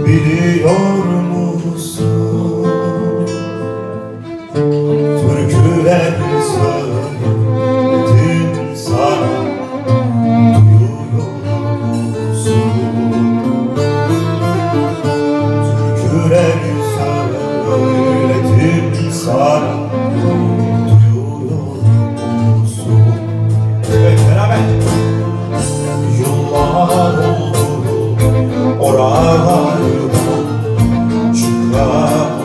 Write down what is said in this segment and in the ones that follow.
Biliyor musun? Türküler söyledim sana, duyuyor musun? Türküler söyledim sana, duyuyor musun? Evet, beraber. Yıllar oldu oralardan çıkamıyorsun.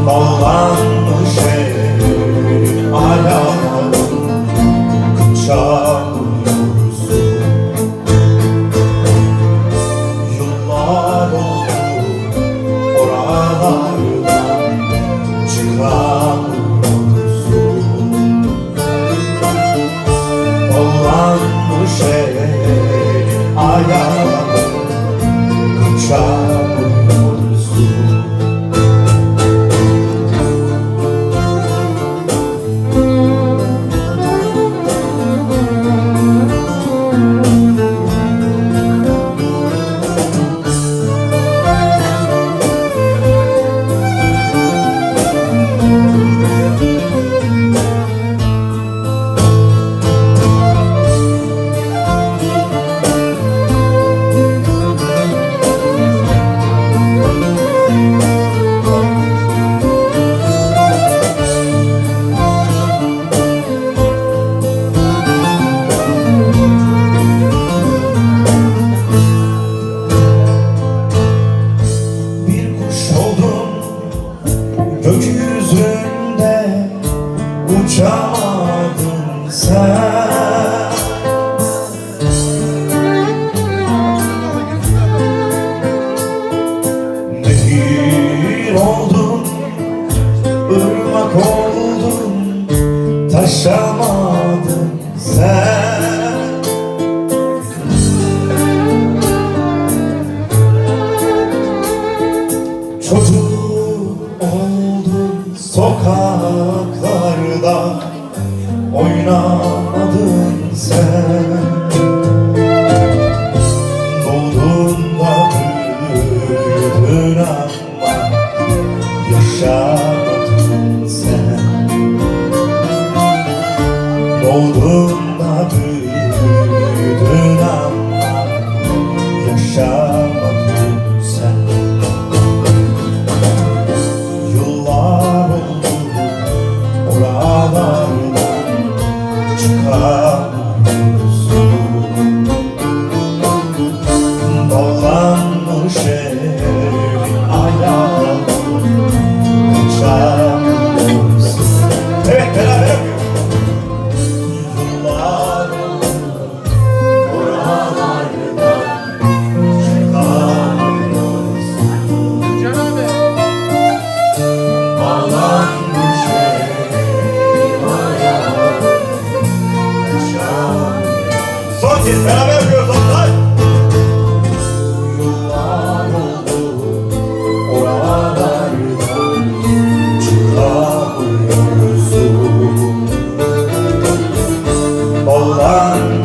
Bağlanmış ellerin ayağın, kaçamıyorsun. Yıllar oldu oralardan çıkamıyorsun. Bağlanmış ellerin ayağın, kaçamıyorsun. Gökyüzünde uçamadın sen. Nehir oldun, ırmak oldun, taşamadın sen. Çocuk sokaklarda oynamadın sen. Doğduğunda büyüdün ama yaşamadın sen. Doğduğunda büyüdün ama yaşamadın sen. Yıllar oldu oralardan çıkamıyorsun. Bağlanmış ellerin ayağın, kaçamıyorsun. Evet, beraber yapıyoruz. Yıllar oldu oralardan çıkamıyorsun. Bağlanmış ellerin ayağın, kaçamıyorsun. Son kez beraber yapıyoruz onlar. Yıllar oldu oralardan çıkamıyorsun. Bağlanmış